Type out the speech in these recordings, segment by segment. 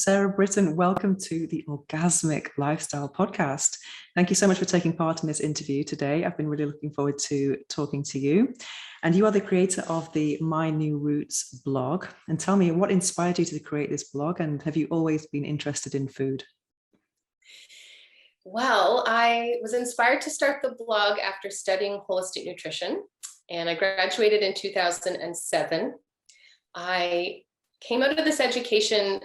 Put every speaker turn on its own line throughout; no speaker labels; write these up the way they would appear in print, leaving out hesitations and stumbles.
Sarah Britton. Welcome to the Orgasmic Lifestyle Podcast. Thank you so much for taking part in this interview today. I've been really looking forward to talking to you. And you are the creator of the My New Roots blog. And tell me, what inspired you to create this blog? And have you always been interested in food?
Well, I was inspired to start the blog after studying holistic nutrition, and I graduated in 2007. I came out of this education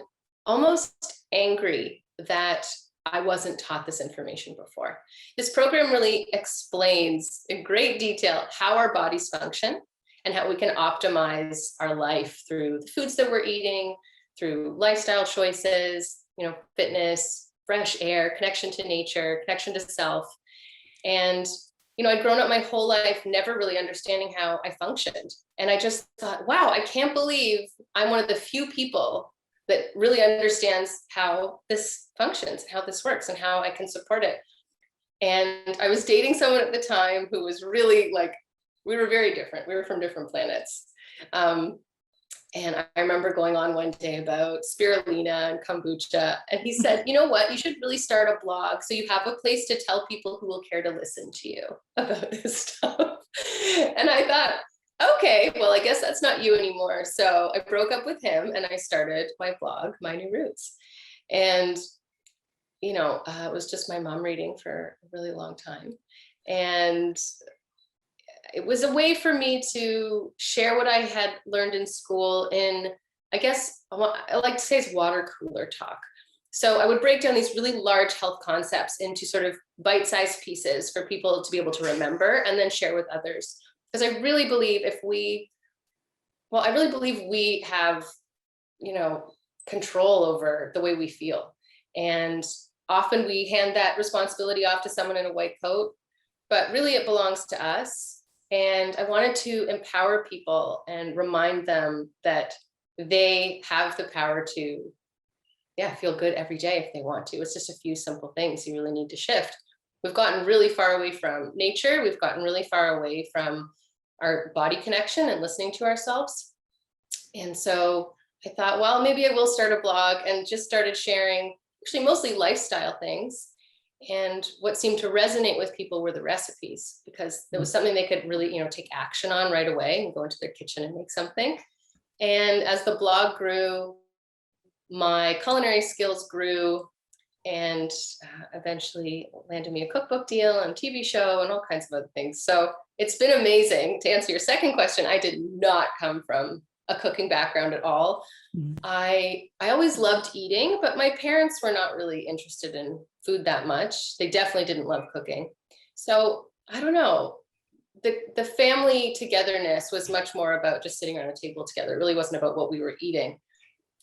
almost angry that I wasn't taught this information before. This program really explains in great detail how our bodies function and how we can optimize our life through the foods that we're eating, through lifestyle choices, fitness, fresh air, connection to nature, connection to self. And I'd grown up my whole life never really understanding how I functioned. And I just thought, wow, I can't believe I'm one of the few people that really understands how this functions, how this works, and how I can support it. And I was dating someone at the time who was really we were very different. We were from different planets. And I remember going on one day about spirulina and kombucha. And he said, you know what, you should really start a blog so you have a place to tell people who will care to listen to you about this stuff. And I thought, okay, well, I guess that's not you anymore. So I broke up with him and I started my blog, My New Roots. And, it was just my mom reading for a really long time. And it was a way for me to share what I had learned in school in, I guess, I like to say it's water cooler talk. So I would break down these really large health concepts into sort of bite-sized pieces for people to be able to remember and then share with others. Because I really believe we have, control over the way we feel. And often we hand that responsibility off to someone in a white coat, but really it belongs to us. And I wanted to empower people and remind them that they have the power to, feel good every day if they want to. It's just a few simple things you really need to shift. We've gotten really far away from nature. We've gotten really far away from our body connection and listening to ourselves. And so I thought, well, maybe I will start a blog, and just started sharing actually mostly lifestyle things. And what seemed to resonate with people were the recipes, because there was something they could really, take action on right away and go into their kitchen and make something. And as the blog grew, my culinary skills grew, and eventually landed me a cookbook deal and TV show and all kinds of other things. So it's been amazing. To answer your second question, I did not come from a cooking background at all. I always loved eating, but my parents were not really interested in food that much. They definitely didn't love cooking. So I don't know, the family togetherness was much more about just sitting around a table together. It really wasn't about what we were eating.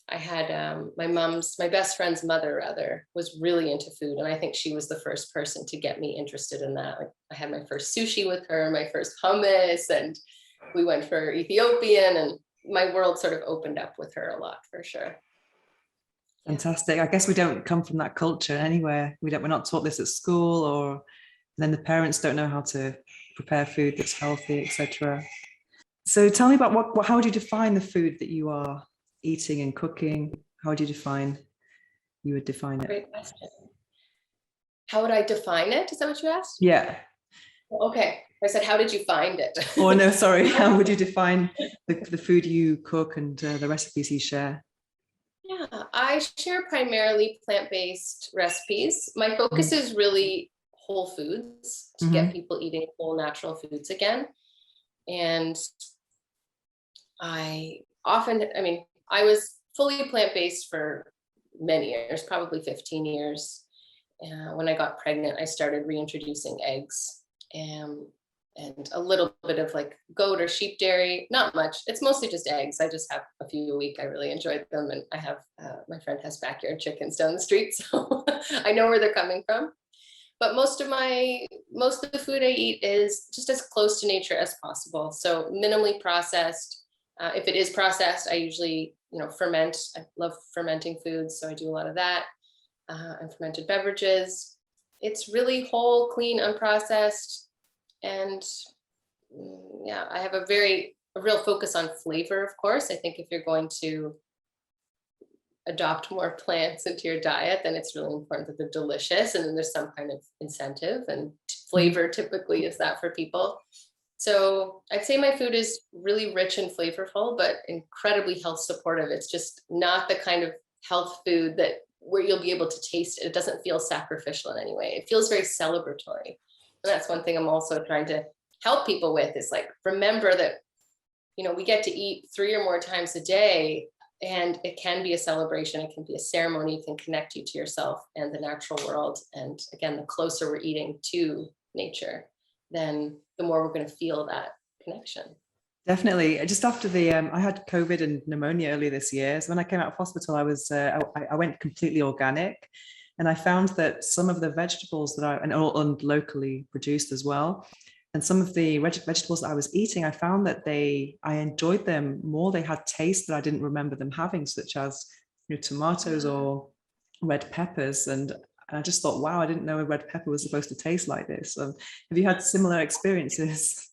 I had my best friend's mother was really into food. And I think she was the first person to get me interested in that. I had my first sushi with her, my first hummus, and we went for Ethiopian, and my world sort of opened up with her a lot, for sure.
Fantastic. I guess we don't come from that culture anywhere. We're not taught this at school, or then the parents don't know how to prepare food that's healthy, etc. So tell me about how would you define the food that you are eating and cooking? How would you define it?
Great question. How would I define it? Is that what you asked?
Yeah.
Okay. I said, how did you find it?
Oh, no, sorry. How would you define the food you cook and the recipes you share?
Yeah, I share primarily plant-based recipes. My focus is really whole foods to get people eating whole natural foods again. And I was fully plant-based for many years, probably 15 years. When I got pregnant, I started reintroducing eggs and a little bit of goat or sheep dairy, not much. It's mostly just eggs. I just have a few a week. I really enjoyed them. And I have, my friend has backyard chickens down the street, so I know where they're coming from. But most of the food I eat is just as close to nature as possible. So minimally processed. If it is processed, I usually, ferment. I love fermenting foods, so I do a lot of that. And fermented beverages. It's really whole, clean, unprocessed. And I have a real focus on flavor, of course. I think if you're going to adopt more plants into your diet, then it's really important that they're delicious, and then there's some kind of incentive, and flavor typically is that for people. So I'd say my food is really rich and flavorful, but incredibly health supportive. It's just not the kind of health food that where you'll be able to taste it. It doesn't feel sacrificial in any way. It feels very celebratory. And that's one thing I'm also trying to help people with, is like, remember that, we get to eat 3 or more times a day, and it can be a celebration. It can be a ceremony. It can connect you to yourself and the natural world. And again, the closer we're eating to nature, then the more we're going to feel that connection.
Definitely. Just after I had COVID and pneumonia earlier this year. So when I came out of hospital, I went completely organic, and I found that some of the vegetables that and locally produced as well, and some of the vegetables that I was eating, I found that I enjoyed them more. They had taste that I didn't remember them having, such as tomatoes or red peppers. And I just thought, wow, I didn't know a red pepper was supposed to taste like this. Have you had similar experiences?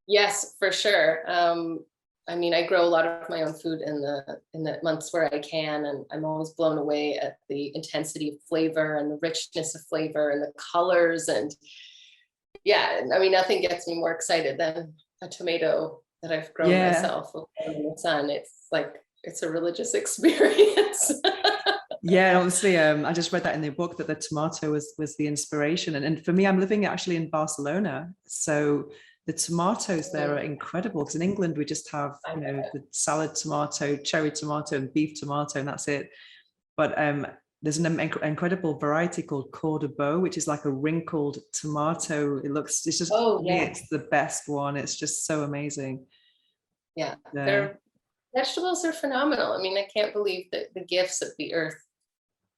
Yes, for sure. I grow a lot of my own food in the months where I can, and I'm always blown away at the intensity of flavor and the richness of flavor and the colors. And yeah, nothing gets me more excited than a tomato that I've grown myself in the sun. It's like, it's a religious experience.
Yeah, obviously, I just read that in the book that the tomato was the inspiration. And for me, I'm living actually in Barcelona. So the tomatoes there are incredible, because in England, we just have, the salad tomato, cherry tomato, and beef tomato, and that's it. But there's an incredible variety called Cordoba, which is like a wrinkled tomato. It's just, it's the best one. It's just so amazing.
Yeah, their vegetables are phenomenal. I can't believe the gifts that the earth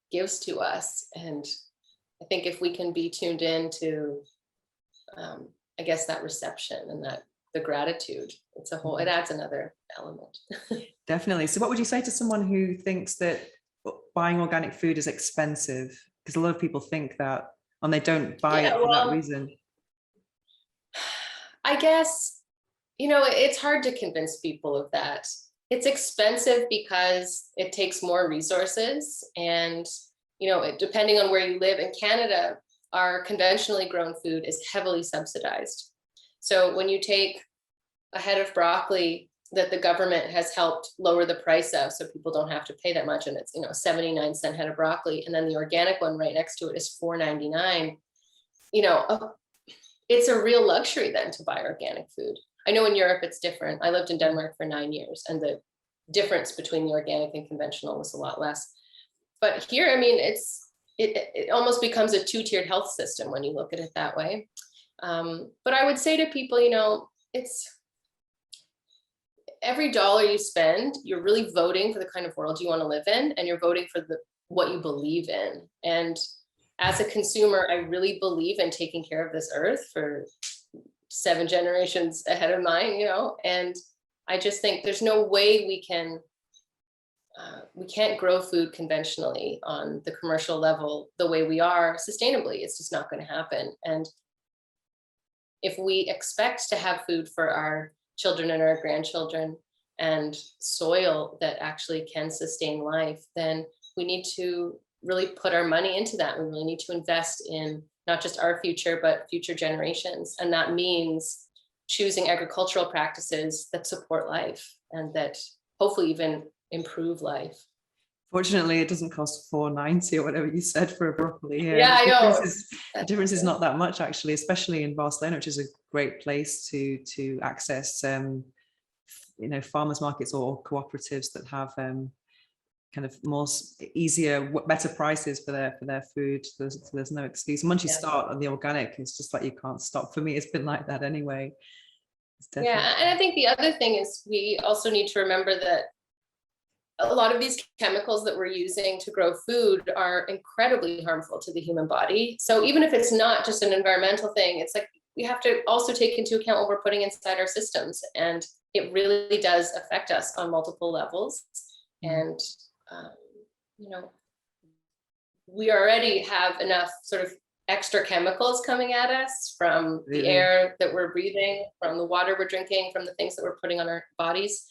gives to us. And I think if we can be tuned in to, I guess, that reception and the gratitude, it adds another element.
Definitely. So what would you say to someone who thinks that buying organic food is expensive? Because a lot of people think that, and they don't buy it for that reason.
I guess, it's hard to convince people of that. It's expensive because it takes more resources, and, depending on where you live. In Canada, our conventionally grown food is heavily subsidized. So when you take a head of broccoli that the government has helped lower the price of, so people don't have to pay that much, and it's 79-cent head of broccoli, and then the organic one right next to it is $4.99. It's a real luxury then to buy organic food. I know in Europe it's different. I lived in Denmark for 9 years, and the difference between the organic and conventional was a lot less. But here, it almost becomes a two-tiered health system when you look at it that way. But I would say to people, it's every dollar you spend, you're really voting for the kind of world you want to live in, and you're voting for what you believe in. And as a consumer, I really believe in taking care of this earth for 7 generations ahead of mine, and I just think there's no way we can't grow food conventionally on the commercial level the way we are sustainably. It's just not going to happen. And if we expect to have food for our children and our grandchildren, and soil that actually can sustain life, then we need to really put our money into that. We really need to invest in not just our future, but future generations. And that means choosing agricultural practices that support life and that hopefully even improve life.
Fortunately, it doesn't cost $4.90 or whatever you said for a broccoli here.
Yeah, I know.
The difference is not that much, actually, especially in Barcelona, which is a great place to access, farmers markets or cooperatives that have kind of more easier, better prices for their food. So there's no excuse. And once you start on the organic, it's just like you can't stop. For me, it's been like that anyway.
Yeah, and I think the other thing is we also need to remember that a lot of these chemicals that we're using to grow food are incredibly harmful to the human body. So even if it's not just an environmental thing, it's like we have to also take into account what we're putting inside our systems. And it really does affect us on multiple levels. And, we already have enough sort of extra chemicals coming at us from the air that we're breathing, from the water we're drinking, from the things that we're putting on our bodies,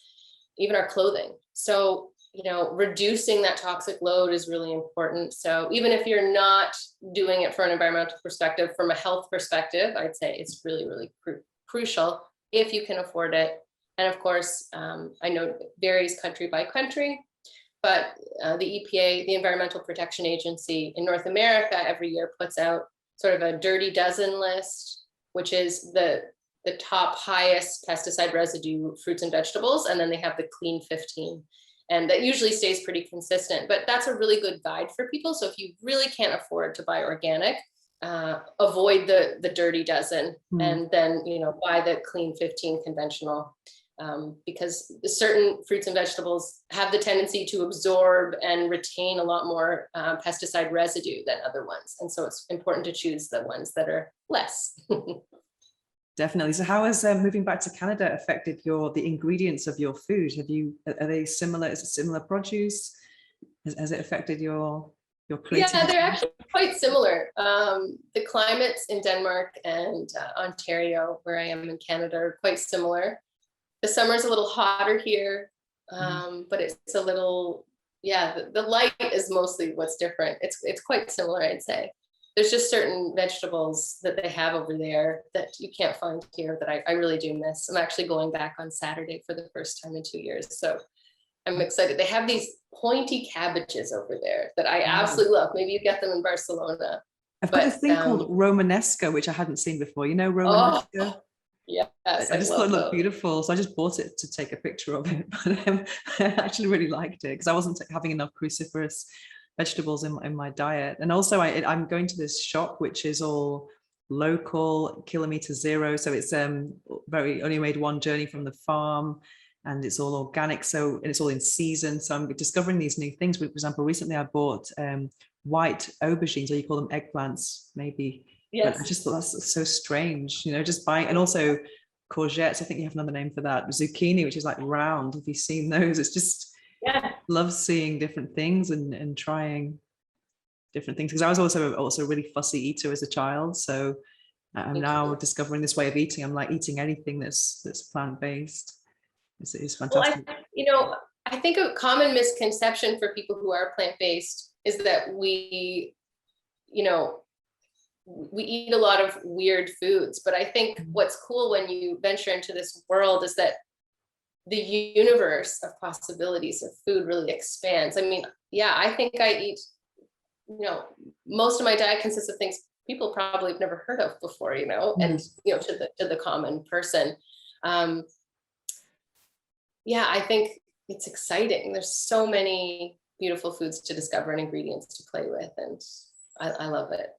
even our clothing. So reducing that toxic load is really important. So even if you're not doing it for an environmental perspective, from a health perspective, I'd say it's really, really crucial if you can afford it. And of course, I know it varies country by country, but the EPA, the Environmental Protection Agency in North America, every year puts out sort of a dirty dozen list, which is the top highest pesticide residue fruits and vegetables. And then they have the clean 15. And that usually stays pretty consistent, but that's a really good guide for people. So if you really can't afford to buy organic, avoid the dirty dozen, and then, buy the clean 15 conventional, because certain fruits and vegetables have the tendency to absorb and retain a lot more pesticide residue than other ones. And so it's important to choose the ones that are less.
Definitely. So how has moving back to Canada affected the ingredients of your food? Are they similar? Is it similar produce? Has it affected your creativity?
Yeah, they're actually quite similar. The climates in Denmark and Ontario, where I am in Canada, are quite similar. The summer's a little hotter here, but it's a little, the light is mostly what's different. It's quite similar, I'd say. There's just certain vegetables that they have over there that you can't find here that I really do miss. I'm actually going back on Saturday for the first time in 2 years. So I'm excited. They have these pointy cabbages over there that I absolutely love. Maybe you get them in Barcelona.
I've got a thing called Romanesco, which I hadn't seen before. You know Romanesco?
Oh, yes,
I just thought it looked beautiful. So I just bought it to take a picture of it. But I actually really liked it because I wasn't having enough cruciferous vegetables in my diet. And also I'm going to this shop which is all local, kilometer zero, so it's only made one journey from the farm, and it's all organic, so, and it's all in season. So I'm discovering these new things. For example, recently I bought white aubergines, or you call them eggplants maybe.
Yes.
But I just thought that's so strange, just buying. And also courgettes, I think you have another name for that, zucchini, which is like round. Have you seen those? It's just, love seeing different things and trying different things, because I was also a really fussy eater as a child. So I'm now discovering this way of eating. I'm like eating anything that's plant-based. It's fantastic.
Well, I think a common misconception for people who are plant-based is that we eat a lot of weird foods. But I think what's cool when you venture into this world is that the universe of possibilities of food really expands. I mean, I think I eat, most of my diet consists of things people probably have never heard of before, and, to the common person. I think it's exciting. There's so many beautiful foods to discover and ingredients to play with. And I love it.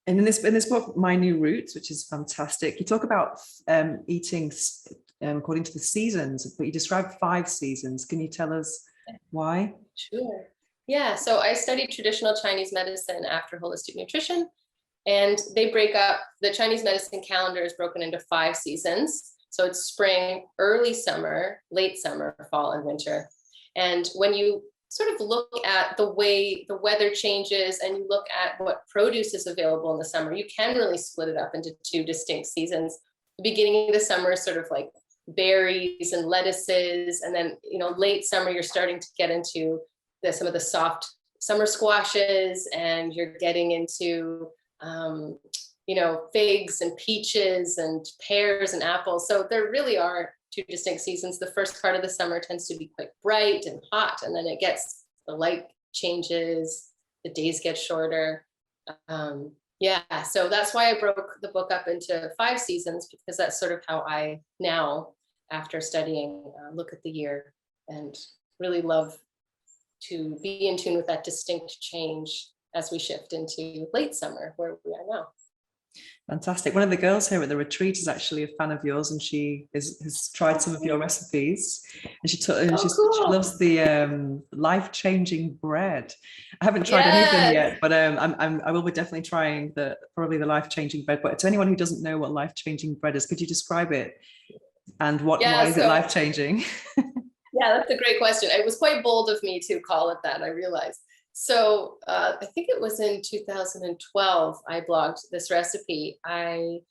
And in this book, My New Roots, which is fantastic, you talk about eating according to the seasons, but you describe 5 seasons. Can you tell us why?
Sure. Yeah, so I studied traditional Chinese medicine after holistic nutrition, and they break up, the Chinese medicine calendar is broken into 5 seasons. So it's spring, early summer, late summer, fall, and winter. And when you sort of look at the way the weather changes and you look at what produce is available in the summer, you can really split it up into 2 distinct seasons. The beginning of the summer is sort of like berries and lettuces, and then late summer you're starting to get into some of the soft summer squashes, and you're getting into figs and peaches and pears and apples. So there really are 2 distinct seasons. The first part of the summer tends to be quite bright and hot, and then the light changes, the days get shorter. So that's why I broke the book up into 5 seasons, because that's sort of how I now, after studying, look at the year, and really love to be in tune with that distinct change as we shift into late summer, where we are now.
Fantastic. One of the girls here at the retreat is actually a fan of yours, and she has tried some of your recipes, and she loves the life-changing bread. I haven't tried any of them yet, but I will be definitely trying probably the life-changing bread. But to anyone who doesn't know what life-changing bread is, could you describe it, and why is it life-changing?
Yeah, that's a great question. It was quite bold of me to call it that, I realized. So I think it was in 2012, I blogged this recipe. I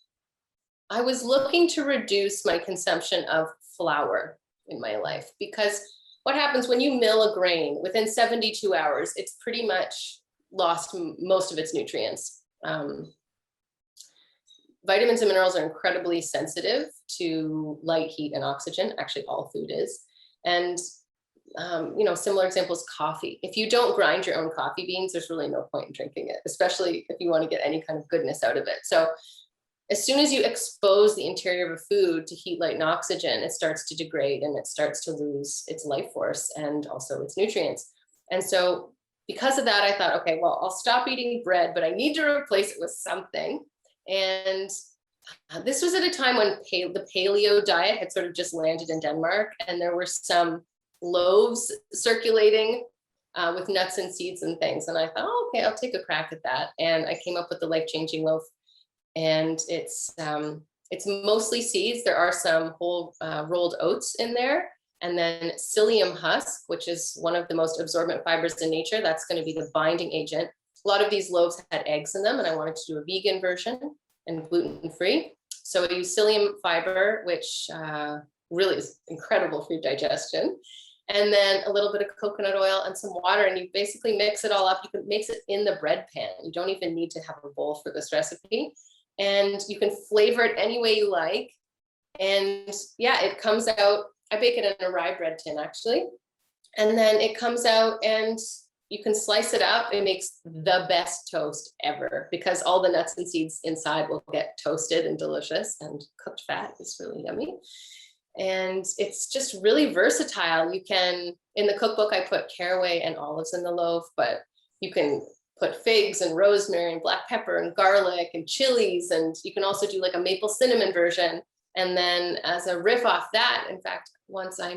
was looking to reduce my consumption of flour in my life, because what happens when you mill a grain within 72 hours, it's pretty much lost most of its nutrients. Vitamins and minerals are incredibly sensitive to light, heat, and oxygen. Actually, all food is. And similar examples, coffee. If you don't grind your own coffee beans, there's really no point in drinking it, especially if you want to get any kind of goodness out of it. So as soon as you expose the interior of a food to heat, light, and oxygen, it starts to degrade and it starts to lose its life force and also its nutrients. And so because of that, I thought, okay, well, I'll stop eating bread, but I need to replace it with something. And this was at a time when the paleo diet had sort of just landed in Denmark, and there were some loaves circulating with nuts and seeds and things. And I thought, oh, okay, I'll take a crack at that. And I came up with the Lifechanging loaf. And it's mostly seeds. There are some whole rolled oats in there. And then psyllium husk, which is one of the most absorbent fibers in nature. That's going to be the binding agent. A lot of these loaves had eggs in them, and I wanted to do a vegan version and gluten-free. So I use psyllium fiber, which really is incredible for your digestion. And then a little bit of coconut oil and some water, and you basically mix it all up. You can mix it in the bread pan. You don't even need to have a bowl for this recipe. And you can flavor it any way you like. And yeah, it comes out, I bake it in a rye bread tin actually. And then it comes out and you can slice it up. It makes the best toast ever because all the nuts and seeds inside will get toasted and delicious, and cooked fat is really yummy. And it's just really versatile. You can, in the cookbook, I put caraway and olives in the loaf, but you can put figs and rosemary and black pepper and garlic and chilies. And you can also do like a maple cinnamon version. And then as a riff off that, in fact, once I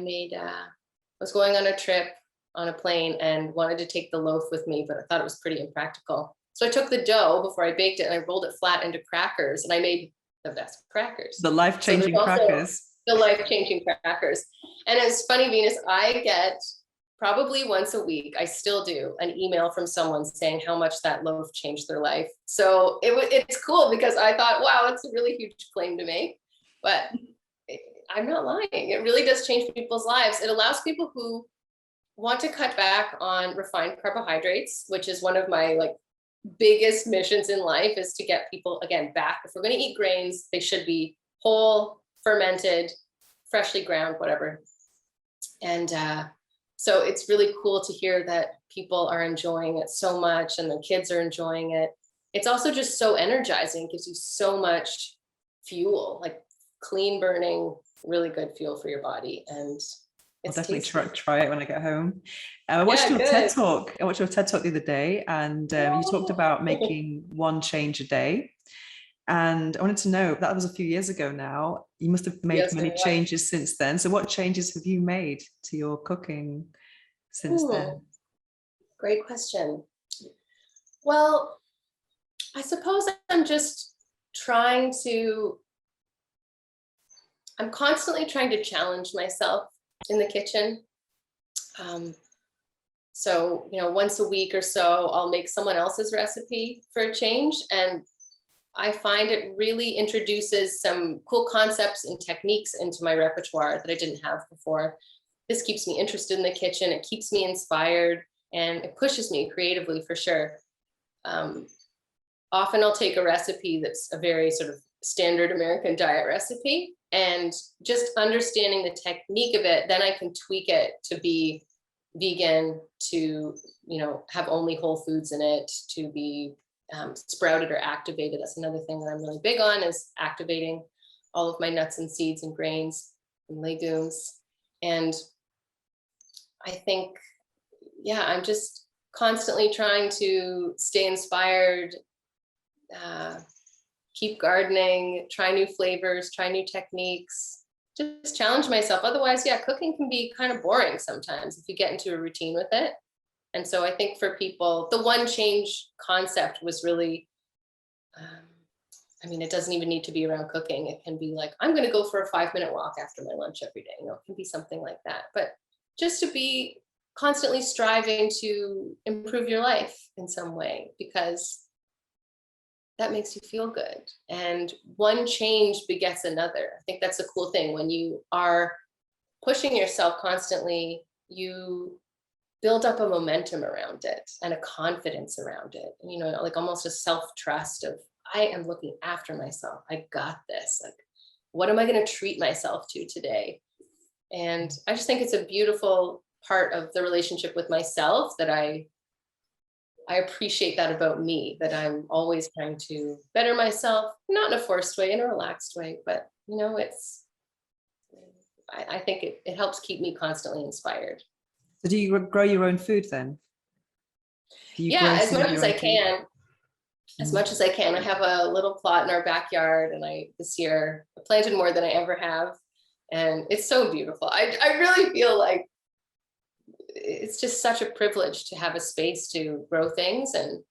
was going on a trip on a plane and wanted to take the loaf with me, but I thought it was pretty impractical. So I took the dough before I baked it and I rolled it flat into crackers, and I made the best crackers.
The life-changing crackers.
The life-changing crackers. And it's funny, Venus, I get probably once a week, I still do, an email from someone saying how much that loaf changed their life. So it's cool because I thought, wow, it's a really huge claim to make, but I'm not lying. It really does change people's lives. It allows people who want to cut back on refined carbohydrates, which is one of my biggest missions in life, is to get people, again, back. If we're going to eat grains, they should be whole, fermented, freshly ground, whatever. And so it's really cool to hear that people are enjoying it so much and the kids are enjoying it. It's also just so energizing. It gives you so much fuel, like clean burning, really good fuel for your body. And
I'll
it's
definitely try it when I get home. I watched your TED Talk. I watched your TED Talk the other day, and you talked about making one change a day. And I wanted to know, that was a few years ago now. You must have made many changes since then. So what changes have you made to your cooking since then?
Great question. Well, I suppose I'm constantly trying to challenge myself in the kitchen. So, once a week or so, I'll make someone else's recipe for a change. And I find it really introduces some cool concepts and techniques into my repertoire that I didn't have before. This keeps me interested in the kitchen. It keeps me inspired, and it pushes me creatively for sure. Often I'll take a recipe that's a very sort of standard American diet recipe, and just understanding the technique of it, then I can tweak it to be vegan, to, have only whole foods in it, to be sprouted or activated. That's another thing that I'm really big on, is activating all of my nuts and seeds and grains and legumes. And I think, I'm just constantly trying to stay inspired, keep gardening, try new flavors, try new techniques, just challenge myself. Otherwise, cooking can be kind of boring sometimes if you get into a routine with it. And so I think for people, the one change concept was really, it doesn't even need to be around cooking. It can be like, I'm going to go for a 5-minute walk after my lunch every day. It can be something like that. But just to be constantly striving to improve your life in some way, because that makes you feel good. And one change begets another. I think that's a cool thing when you are pushing yourself constantly. you build up a momentum around it and a confidence around it. You know, like almost a self-trust of, I am looking after myself. I got this. Like, what am I going to treat myself to today? And I just think it's a beautiful part of the relationship with myself that I appreciate that about me, that I'm always trying to better myself, not in a forced way, in a relaxed way, but you know, I think it helps keep me constantly inspired.
So do you grow your own food then? Do you
Yeah,
grow
as
some of
much
your
as
own
I
food?
can. As much as I can. I have a little plot in our backyard, and this year I planted more than I ever have. And it's so beautiful. I really feel like it's just such a privilege to have a space to grow things and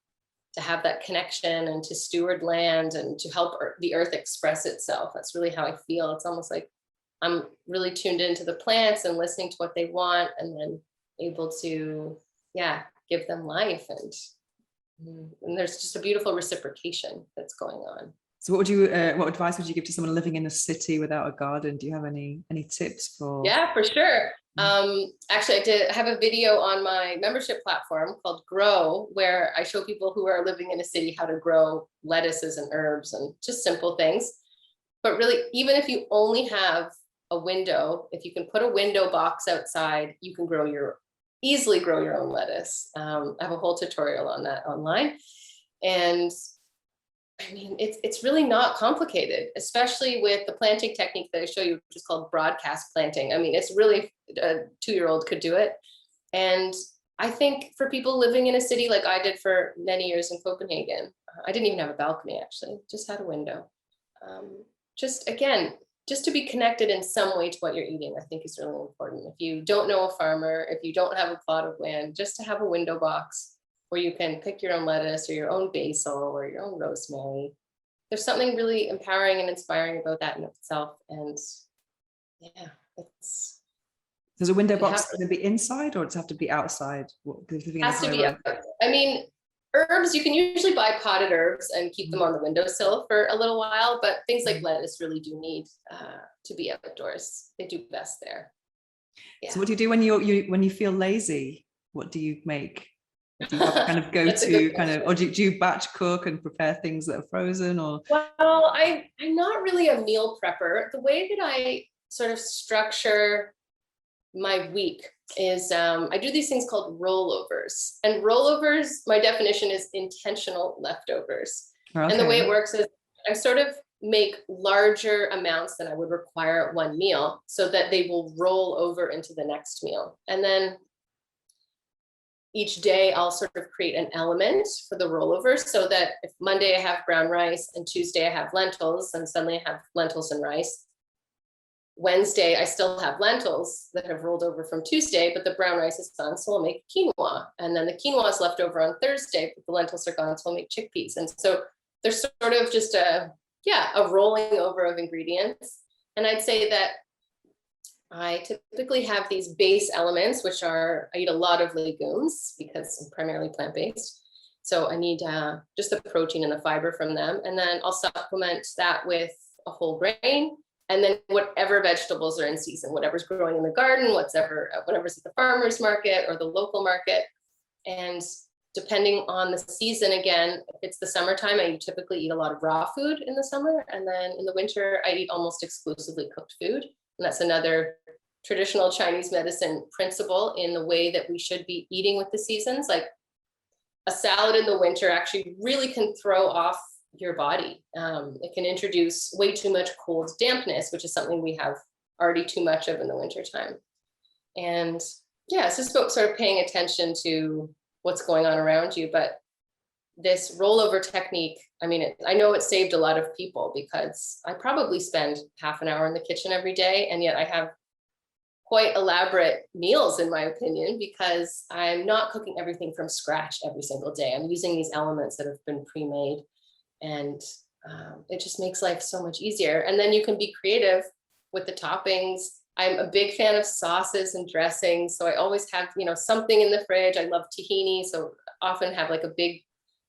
to have that connection and to steward land and to help the earth express itself. That's really how I feel. It's almost like I'm really tuned into the plants and listening to what they want, and then able to, yeah, give them life. And there's just a beautiful reciprocation that's going on.
So what advice would you give to someone living in a city without a garden? Do you have any tips for?
Yeah, for sure. Actually, I have a video on my membership platform called Grow, where I show people who are living in a city how to grow lettuces and herbs and just simple things. But really, even if you only have a window, if you can put a window box outside, you can easily grow your own lettuce. I have a whole tutorial on that online. And I mean, it's really not complicated, especially with the planting technique that I show you, which is called broadcast planting. I mean, it's really, a 2-year-old could do it. And I think for people living in a city like I did for many years in Copenhagen, I didn't even have a balcony, actually, just had a window. Just to be connected in some way to what you're eating, I think is really important. If you don't know a farmer, if you don't have a plot of land, just to have a window box where you can pick your own lettuce or your own basil or your own rosemary. There's something really empowering and inspiring about that in itself. And yeah,
Does a window box have to be inside, or does it have to be outside?
It has to be outside. I mean, herbs, you can usually buy potted herbs and keep them on the windowsill for a little while, but things like lettuce really do need to be outdoors. They do best there. Yeah.
So what do you do when you feel lazy? What do you make? Do you have a kind of go-to kind of, or do you batch cook and prepare things that are frozen? Or
well, I'm not really a meal prepper. The way that I sort of structure my week is I do these things called rollovers. And rollovers, my definition is intentional leftovers. Okay. And the way it works is I sort of make larger amounts than I would require at one meal so that they will roll over into the next meal. And then each day I'll sort of create an element for the rollover, so that if Monday I have brown rice and Tuesday I have lentils, and suddenly I have lentils and rice. Wednesday I still have lentils that have rolled over from Tuesday, but the brown rice is gone, so I'll make quinoa. And then the quinoa is left over on Thursday, but the lentils are gone, so I'll make chickpeas. And so there's sort of just a rolling over of ingredients. And I'd say that I typically have these base elements, which are, I eat a lot of legumes because I'm primarily plant-based. So I need just the protein and the fiber from them. And then I'll supplement that with a whole grain, and then whatever vegetables are in season, whatever's growing in the garden, whatever's at the farmer's market or the local market. And depending on the season, again, if it's the summertime, I typically eat a lot of raw food in the summer. And then in the winter, I eat almost exclusively cooked food. And that's another traditional Chinese medicine principle in the way that we should be eating with the seasons. Like a salad in the winter actually really can throw off your body. It can introduce way too much cold dampness, which is something we have already too much of in the wintertime. And yeah, it's just about sort of paying attention to what's going on around you. But this rollover technique, I mean, I know it saved a lot of people, because I probably spend half an hour in the kitchen every day, and yet I have quite elaborate meals, in my opinion, because I'm not cooking everything from scratch every single day. I'm using these elements that have been pre-made, and it just makes life so much easier. And then you can be creative with the toppings. I'm a big fan of sauces and dressings, so I always have, something in the fridge. I love tahini, so often have like a big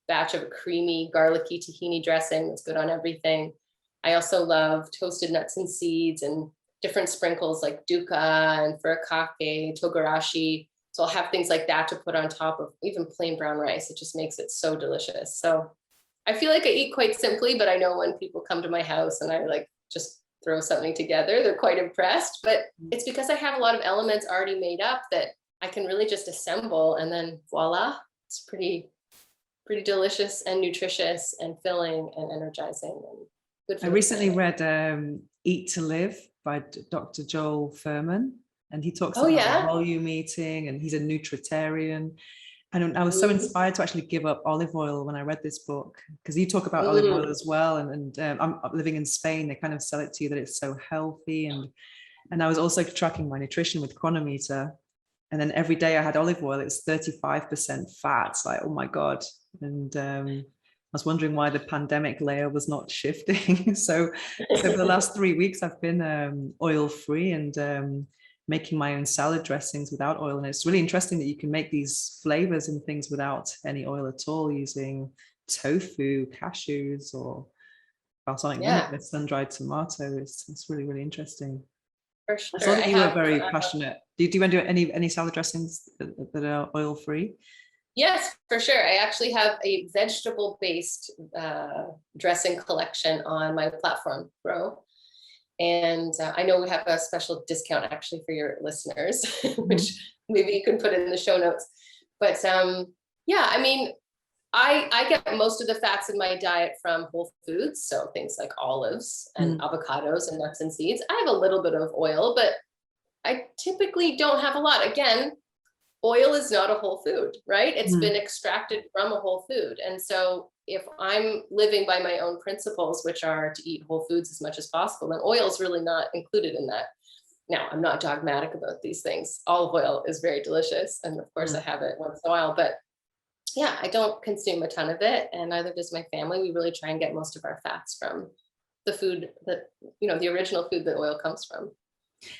batch of a creamy, garlicky tahini dressing that's good on everything. I also love toasted nuts and seeds and different sprinkles like dukkha and furikake, togarashi. So I'll have things like that to put on top of even plain brown rice. It just makes it so delicious. So I feel like I eat quite simply, but I know when people come to my house and I like just throw something together, they're quite impressed. But it's because I have a lot of elements already made up that I can really just assemble, and then voila, it's pretty delicious and nutritious and filling and energizing and good for
I
the
recently
planet.
read Eat to Live by Dr. Joel Furman, and he talks
Oh
about the
yeah.
volume eating, and he's a nutritarian. And I was so
Mm,
inspired to actually give up olive oil when I read this book, because you talk about olive oil
mm.
as well. I'm living in Spain, they kind of sell it to you that it's so healthy. And I was also tracking my nutrition with Chronometer. And then every day I had olive oil, it's 35% fat. It's like, oh my God. And I was wondering why the pandemic layer was not shifting. So for the last 3 weeks, I've been oil free and making my own salad dressings without oil. And it's really interesting that you can make these flavors and things without any oil at all, using tofu, cashews, or balsamic
Yeah,
vinegar, sun-dried tomato. It's really, really interesting.
for
I saw
sure. I
that you were
have,
very passionate. Do you want to do any salad dressings that are oil free?
yes, for sure. I actually have a vegetable-based dressing collection on my platform, Grow. And I know we have a special discount actually for your listeners,
Mhm.
which maybe you can put in the show notes. But yeah, I mean, I get most of the fats in my diet from whole foods. So things like olives and
Mm.
avocados and nuts and seeds. I have a little bit of oil, but I typically don't have a lot. Again, oil is not a whole food, right? It's been
Mm.
extracted from a whole food. And so if I'm living by my own principles, which are to eat whole foods as much as possible, then oil is really not included in that. Now, I'm not dogmatic about these things. Olive oil is very delicious. And of course, I
Mm.
have it once in a while, but yeah, I don't consume a ton of it. And neither does my family. We really try and get most of our fats from the food that, the original food that oil comes from.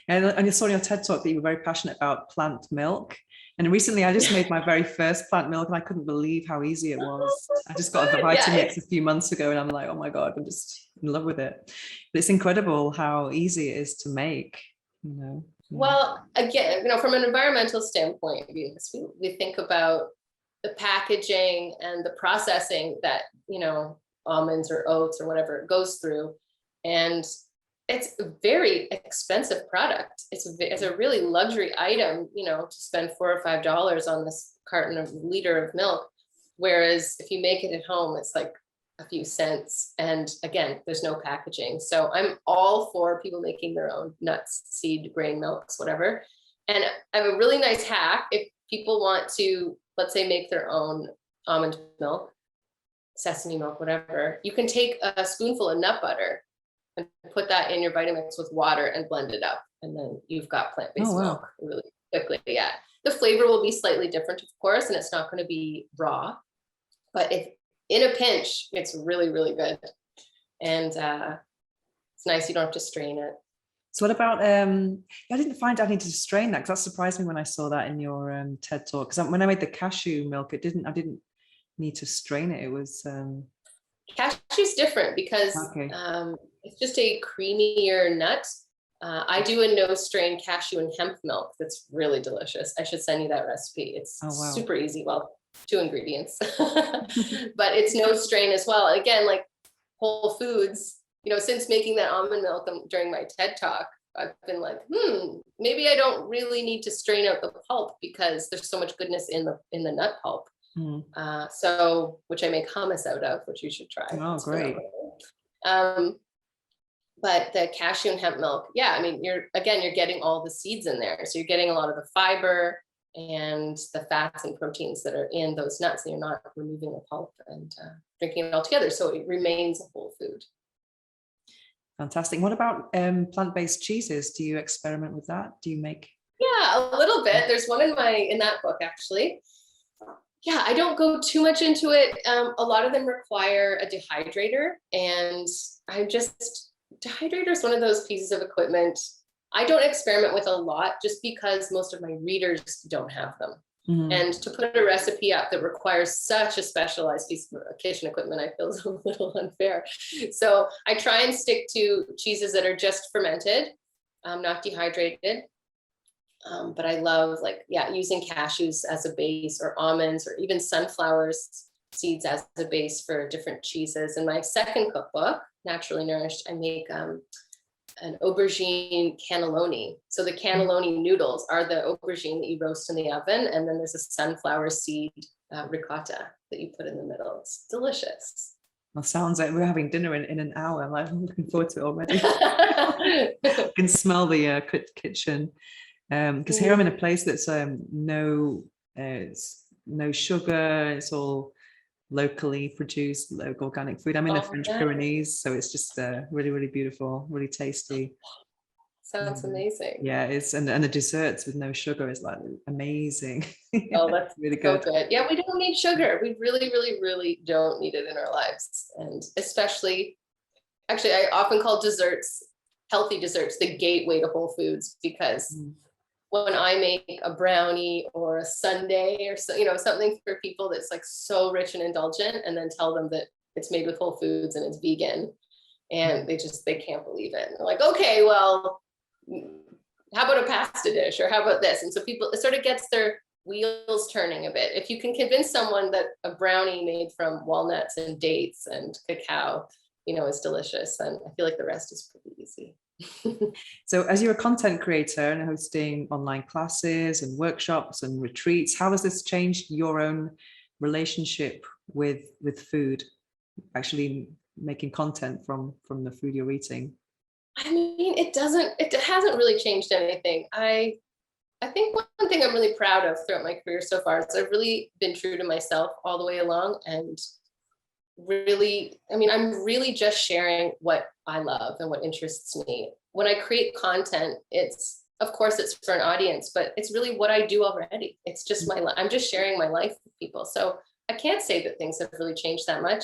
And I saw in your TED talk that you were very passionate about plant milk. And recently I just made my very first plant milk and I couldn't believe how easy it was. I just got a
Yeah,
Vitamix a few months ago and I'm like, oh my God, I'm just in love with it. But it's incredible how easy it is to make, you know. Yeah.
well, again, from an environmental standpoint, we think about the packaging and the processing that, almonds or oats or whatever it goes through. And it's a very expensive product. It's a really luxury item, to spend $4 or $5 on this carton of liter of milk. Whereas if you make it at home, it's like a few cents. And again, there's no packaging. So I'm all for people making their own nuts, seed, grain milks, whatever. And I have a really nice hack. If people want to, let's say, make their own almond milk, sesame milk, whatever, you can take a spoonful of nut butter and put that in your Vitamix with water and blend it up. And then you've got
Oh,
plant-based milk
wow.
really quickly. Yeah. The flavor will be slightly different, of course, and it's not going to be raw. But if in a pinch, it's really, really good. And it's nice. You don't have to strain it.
So what about, I didn't find I needed to strain that because that surprised me when I saw that in your TED talk. Because when I made the cashew milk, I didn't need to strain it. It was,
Cashew's different because
okay.
it's just a creamier nut. I do a no strain cashew and hemp milk that's really delicious. I should send you that recipe. It's
Oh, wow.
super easy. Well, 2 ingredients, but it's no strain as well. Again, like Whole Foods, since making that almond milk during my TED talk, I've been like, maybe I don't really need to strain out the pulp because there's so much goodness in the nut pulp.
Mm.
So, which I make hummus out of, which you should try.
Oh,
It's
great.
phenomenal. But the cashew and hemp milk, yeah, I mean, you're getting all the seeds in there. So you're getting a lot of the fiber and the fats and proteins that are in those nuts, and you're not removing the pulp and drinking it all together. So it remains a whole food.
Fantastic. What about plant-based cheeses? Do you experiment with that? Do you make?
Yeah, a little bit. There's one in that book, actually. Yeah, I don't go too much into it. A lot of them require a dehydrator, and dehydrator is one of those pieces of equipment I don't experiment with a lot just because most of my readers don't have them.
Mm.
And to put a recipe up that requires such a specialized piece of kitchen equipment, I feel is a little unfair. So I try and stick to cheeses that are just fermented. not dehydrated. But I love using cashews as a base, or almonds, or even sunflower seeds as a base for different cheeses. In my second cookbook, Naturally Nourished, I make an aubergine cannelloni. So the cannelloni noodles are the aubergine that you roast in the oven, and then there's a sunflower seed ricotta that you put in the middle. It's delicious.
Well, sounds like we're having dinner in an hour. I'm looking forward to it already. I can smell the kitchen. Because here I'm in a place that's no sugar. It's all locally produced, local organic food. I'm in the French Pyrenees, so it's just really, really beautiful, really tasty.
Sounds amazing.
Yeah, it's and the desserts with no sugar is like amazing.
Oh, that's
really good.
So good. Yeah, we don't need sugar. We really, really, really don't need it in our lives. And especially, actually, I often call desserts, healthy desserts, the gateway to whole foods, because when I make a brownie or a sundae or something for people that's like so rich and indulgent, and then tell them that it's made with whole foods and it's vegan, and they can't believe it. And they're like, okay, well, how about a pasta dish, or how about this? And so it sort of gets their wheels turning a bit. If you can convince someone that a brownie made from walnuts and dates and cacao, is delicious, and I feel like the rest is pretty easy.
So as you're a content creator and hosting online classes and workshops and retreats, how has this changed your own relationship with food, actually making content from the food you're eating?
I mean, it hasn't really changed anything. I think one thing I'm really proud of throughout my career so far is I've really been true to myself all the way along, and really, I'm really just sharing what I love and what interests me. When I create content, of course it's for an audience, but it's really what I do already. It's just I'm just sharing my life with people. So I can't say that things have really changed that much.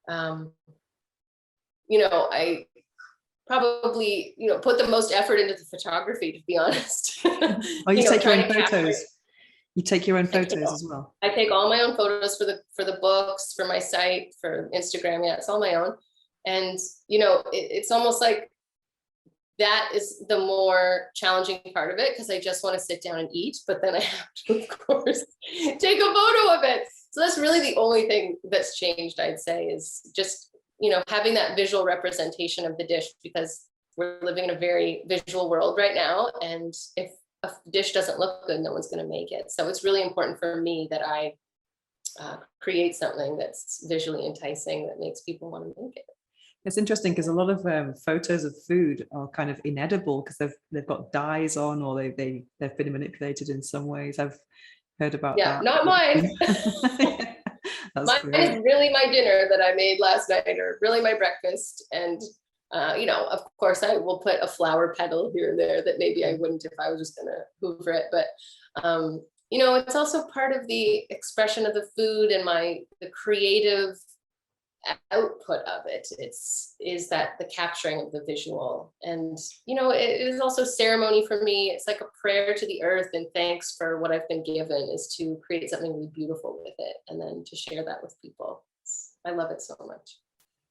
I probably, put the most effort into the photography, to be honest.
Oh, you take your own photos. You take your own photos as well.
I take all my own photos for the books, for my site, for Instagram. Yeah, it's all my own. And, it's almost like that is the more challenging part of it, because I just want to sit down and eat, but then I have to, of course, take a photo of it. So that's really the only thing that's changed, I'd say, is just, having that visual representation of the dish, because we're living in a very visual world right now. And if a dish doesn't look good, no one's going to make it. So it's really important for me that I create something that's visually enticing, that makes people want to make it.
It's interesting because a lot of photos of food are kind of inedible because they've got dyes on, or they've been manipulated in some ways. I've heard about that.
Yeah, not mine. Mine is really my dinner that I made last night, or really my breakfast. And of course, I will put a flower petal here and there that maybe I wouldn't if I was just gonna hoover it. But it's also part of the expression of the food and the creative output of it. Is that the capturing of the visual, and it is also ceremony for me. It's like a prayer to the earth and thanks for what I've been given, is to create something really beautiful with it and then to share that with people. I love it so much.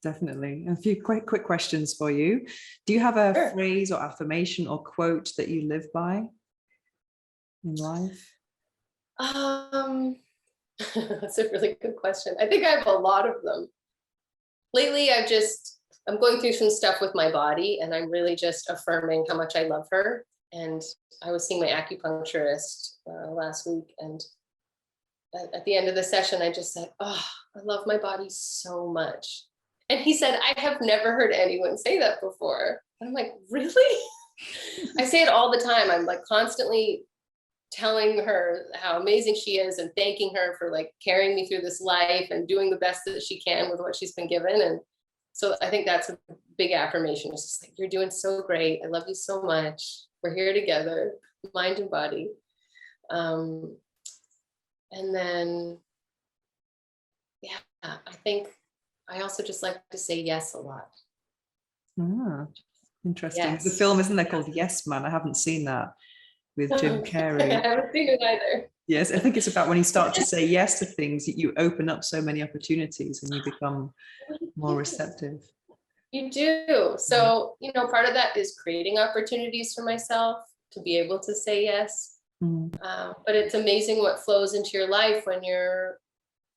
Definitely. A few quick questions for you. Do you have a
Sure.
phrase or affirmation or quote that you live by in life?
That's a really good question. I think I have a lot of them. Lately, I'm going through some stuff with my body, and I'm really just affirming how much I love her. And I was seeing my acupuncturist last week, and at the end of the session, I just said, "Oh, I love my body so much." And he said, "I have never heard anyone say that before." And I'm like, "Really?" I say it all the time. I'm like constantly telling her how amazing she is and thanking her for like carrying me through this life and doing the best that she can with what she's been given. And so I think that's a big affirmation. It's just like, you're doing so great. I love you so much. We're here together, mind and body. And then, yeah, I think I also just like to say yes a lot.
Interesting.
Yes.
The film, isn't there, called Yes Man? I haven't seen that, with Jim Carrey.
I haven't seen it either.
Yes, I think it's about when you start to say yes to things, you open up so many opportunities and you become more receptive.
You do. So, part of that is creating opportunities for myself to be able to say yes. But it's amazing what flows into your life when your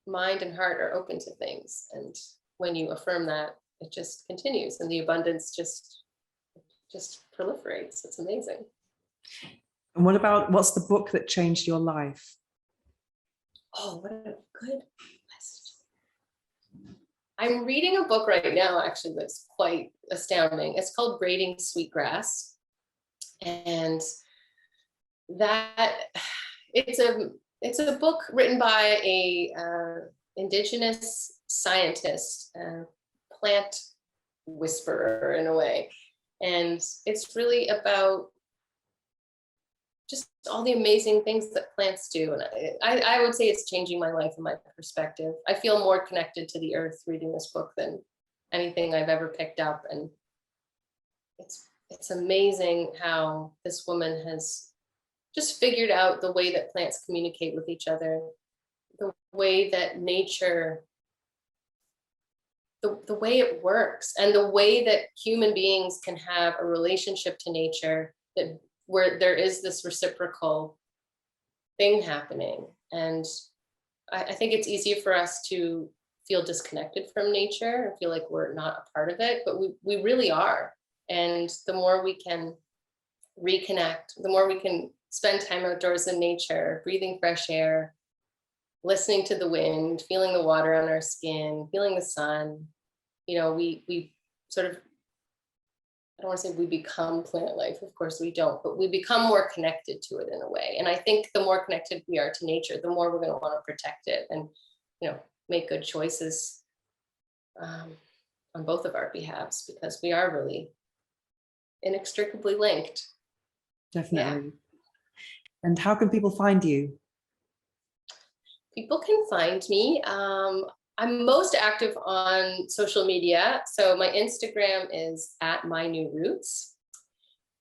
mind and heart are open to things. And when you affirm that, it just continues and the abundance just proliferates. It's amazing.
And what's the book that changed your life?
Oh, what a good question. I'm reading a book right now, actually, that's quite astounding. It's called Braiding Sweetgrass. And that it's a book written by a indigenous scientist, plant whisperer in a way. And it's really about just all the amazing things that plants do. And I would say it's changing my life and my perspective. I feel more connected to the earth reading this book than anything I've ever picked up. And it's amazing how this woman has just figured out the way that plants communicate with each other, the way that nature, the way it works, and the way that human beings can have a relationship to nature where there is this reciprocal thing happening. And I think it's easy for us to feel disconnected from nature and feel like we're not a part of it, but we really are. And the more we can reconnect, the more we can spend time outdoors in nature, breathing fresh air, listening to the wind, feeling the water on our skin, feeling the sun, we sort of, I don't want to say we become plant life, of course we don't, but we become more connected to it in a way. And I think the more connected we are to nature, the more we're going to want to protect it and, make good choices on both of our behalves, because we are really inextricably linked.
Definitely. Yeah. And how can people find you?
People can find me. I'm most active on social media. So my Instagram is @mynewroots.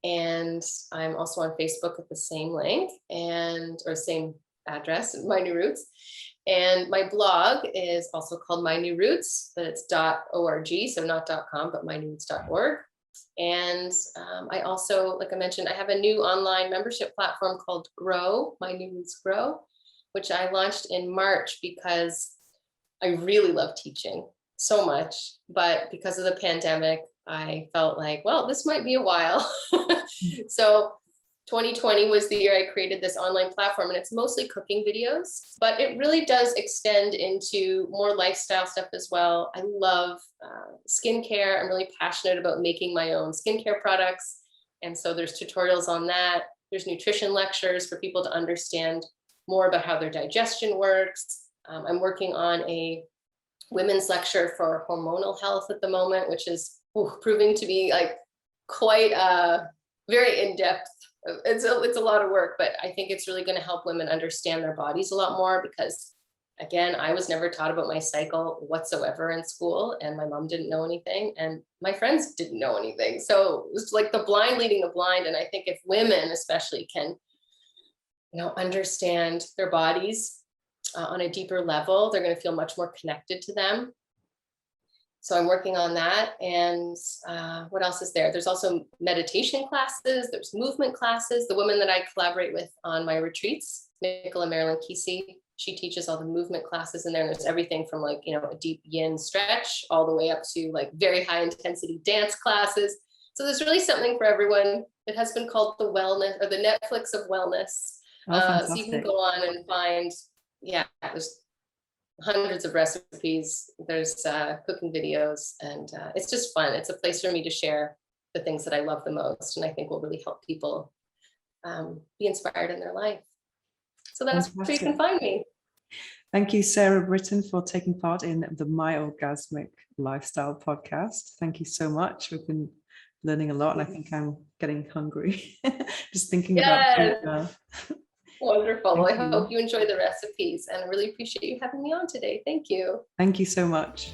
And I'm also on Facebook at the same link or same address, My New Roots. And my blog is also called My New Roots, but it's .org, so not .com, but mynewroots.org. And I also, like I mentioned, I have a new online membership platform called Grow, My New Roots Grow, which I launched in March because I really love teaching so much. But because of the pandemic, I felt like, well, this might be a while. So 2020 was the year I created this online platform, and it's mostly cooking videos, but it really does extend into more lifestyle stuff as well. I love skincare. I'm really passionate about making my own skincare products. And so there's tutorials on that. There's nutrition lectures for people to understand more about how their digestion works. I'm working on a women's lecture for hormonal health at the moment, which is proving to be like quite very in-depth. It's a lot of work, but I think it's really going to help women understand their bodies a lot more, because again, I was never taught about my cycle whatsoever in school, and my mom didn't know anything, and my friends didn't know anything. So it was like the blind leading the blind. And I think if women especially can, understand their bodies on a deeper level, they're going to feel much more connected to them. So I'm working on that. And what else is there? There's also meditation classes. There's movement classes. The woman that I collaborate with on my retreats, Nicola Marilyn Kesey, she teaches all the movement classes in there. And there's everything from like, a deep yin stretch all the way up to like very high intensity dance classes. So there's really something for everyone. It has been called the wellness, or the Netflix of wellness. So you can go on and find, there's hundreds of recipes, there's cooking videos, and it's just fun. It's a place for me to share the things that I love the most, and I think will really help people be inspired in their life. So that's where you can find me.
Thank you, Sarah Britton, for taking part in the My Orgasmic Lifestyle podcast. Thank you so much. We've been learning a lot, and I think I'm getting hungry just thinking about food now.
Wonderful. I hope you enjoy the recipes, and I really appreciate you having me on today. Thank you.
Thank you so much.